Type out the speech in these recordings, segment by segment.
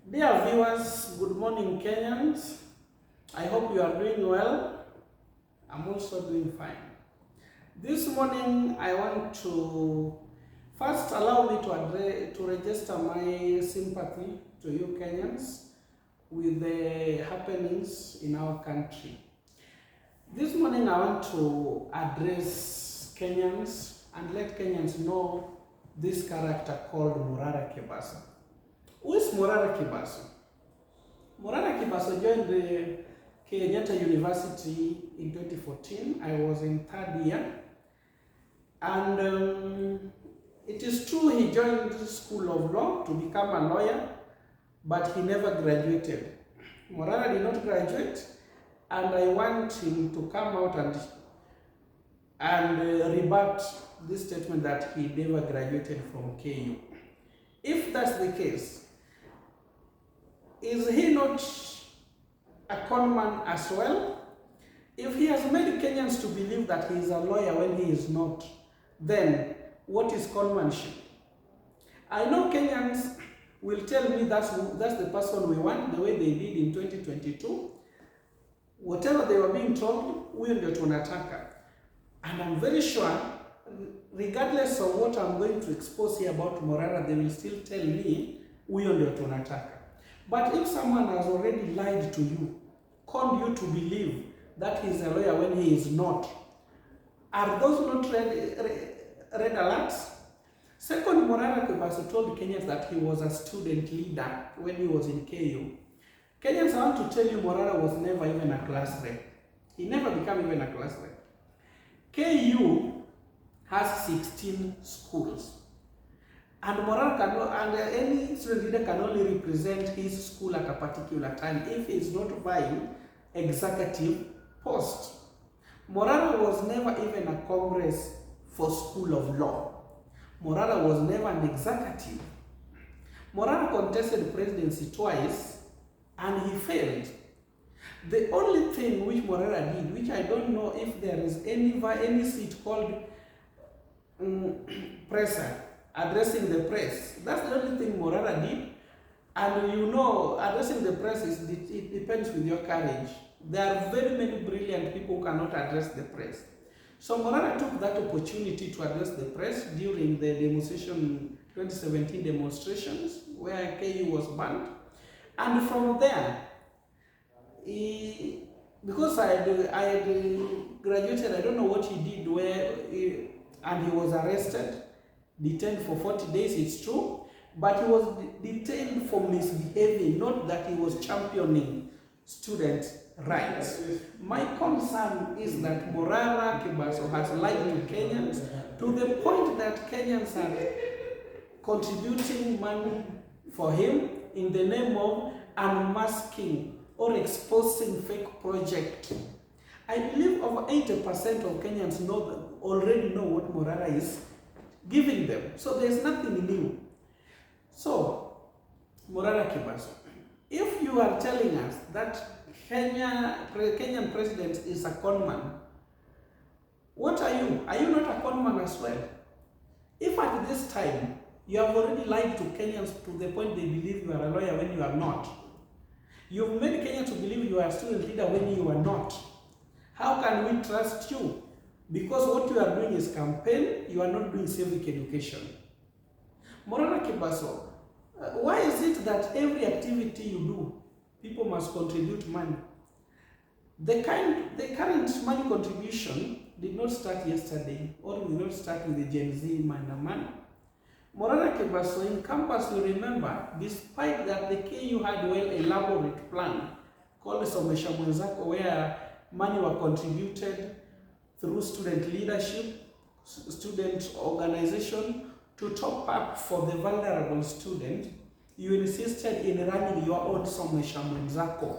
Dear viewers, good morning Kenyans. I hope you are doing well. I'm also doing fine. This morning I want to first allow me to register my sympathy to you Kenyans with the happenings in our country. This morning I want to address Kenyans and let Kenyans know this character called Morara KEBASO. Who is Morara KEBASO? Morara KEBASO joined the Kenyatta University in 2014. I was in third year. And it is true he joined the School of Law to become a lawyer, but he never graduated. Morara did not graduate, and I want him to come out and rebut this statement that he never graduated from KU. If that's the case, is he not a conman as well? If he has made Kenyans to believe that he is a lawyer when he is not, then what is conmanship? I know Kenyans will tell me that's the person we want, the way they did in 2022. Whatever they were being told, we ndio tunataka. And I'm very sure, regardless of what I'm going to expose here about Morara, they will still tell me, we ndio tunataka. But if someone has already lied to you, conned you to believe that he is a lawyer when he is not, are those not red alerts? Second, Morara KEBASO told Kenyans that he was a student leader when he was in KU. Kenyans, I want to tell you, Morara was never even a class rep. He never became even a class rep. KU has 16 schools. And any student leader can only represent his school at a particular time if he is not vying executive post. Morara was never even a Congress for School of Law. Morara was never an executive. Morara contested presidency twice and he failed. The only thing which Morara did, which I don't know if there is any seat called presser, addressing the press. That's the only thing Morara did. And you know, addressing the press, it depends with your courage. There are very many brilliant people who cannot address the press. So Morara took that opportunity to address the press during the 2017 demonstrations where KU was banned. And from there, because I had graduated, I don't know what he did and he was arrested, detained for 40 days, it's true, but he was detained for misbehaving, not that he was championing student rights. My concern is that Morara KEBASO has lied to Kenyans to the point that Kenyans are contributing money for him in the name of unmasking or exposing fake project. I believe over 80% of Kenyans already know what Morara is giving them. So there's nothing new. So, Morara KEBASO, if you are telling us that Kenyan president is a conman, what are you? Are you not a conman as well? If at this time you have already lied to Kenyans to the point they believe you are a lawyer when you are not, you've made Kenyans to believe you are a student leader when you are not, how can we trust you? Because what you are doing is campaign, you are not doing civic education. Morara KEBASO, why is it that every activity you do, people must contribute money? The current money contribution did not start yesterday, or did not start with the Gen Z money. Morara KEBASO, in campus, you remember, despite that the KU had a well-elaborate plan called Somesha Mwenzako, where money were contributed through student leadership, student organization, to top up for the vulnerable student, you insisted in running your own Somesha Mwenzako.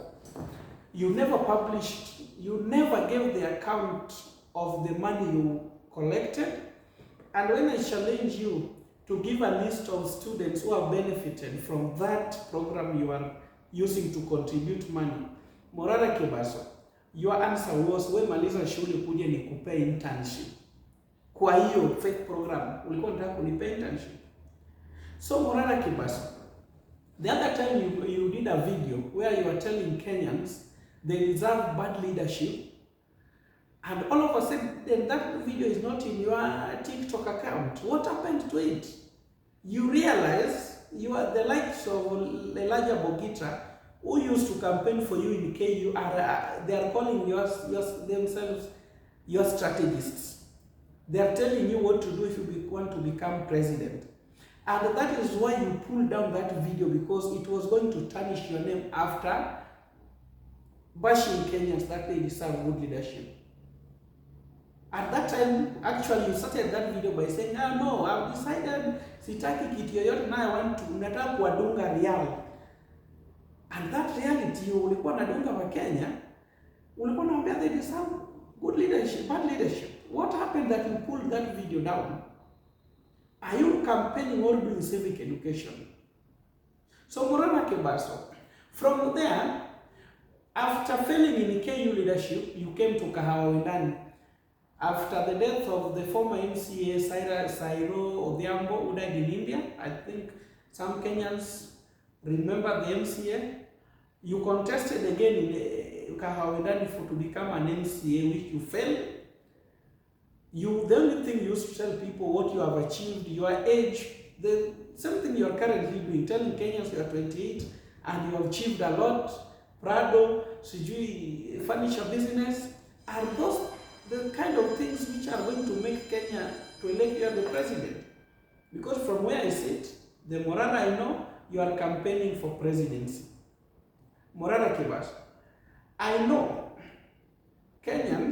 You never published, you never gave the account of the money you collected. And when I challenge you to give a list of students who have benefited from that program you are using to contribute money, Morara KEBASO, your answer was, we maliza shule kuja nikupe internship. Kwa hiyo fake program, ulikuwa unataka kunipa internship. So Morara KEBASO, The other time you did a video where you were telling Kenyans they deserve bad leadership, and all of a sudden that video is not in your TikTok account. What happened to it? You realize you are the likes of Elijah Bogita, who used to campaign for you in KU, they are calling themselves your strategists. They are telling you what to do if you want to become president. And that is why you pulled down that video, because it was going to tarnish your name after bashing Kenyans that they deserve good leadership. At that time, actually, you started that video by saying, no, I've decided sitaki kitu yoyote na I want to, nataka kuwadunga real. And that reality, ulikuwa nadunga wa Kenya, ulikuwa naambia they deserve good leadership, bad leadership. What happened that you pulled that video down? Are you campaigning or doing civic education? So Morara KEBASO, from there, after failing in KU leadership, you came to Kahawa Wendani. After the death of the former MCA Sairo Odhiambo, who died in India, I think some Kenyans remember the MCA. You contested again in Kahawa Wendani to become an MCA, which you failed. The only thing you used to tell people what you have achieved, your age, the same thing you are currently doing, telling Kenyans you are 28 and you have achieved a lot. Prado, Sijui, furniture business, are those the kind of things which are going to make Kenya to elect you as the president? Because from where I sit, the Morara I know, you are campaigning for presidency. Morara KEBASO, I know Kenyans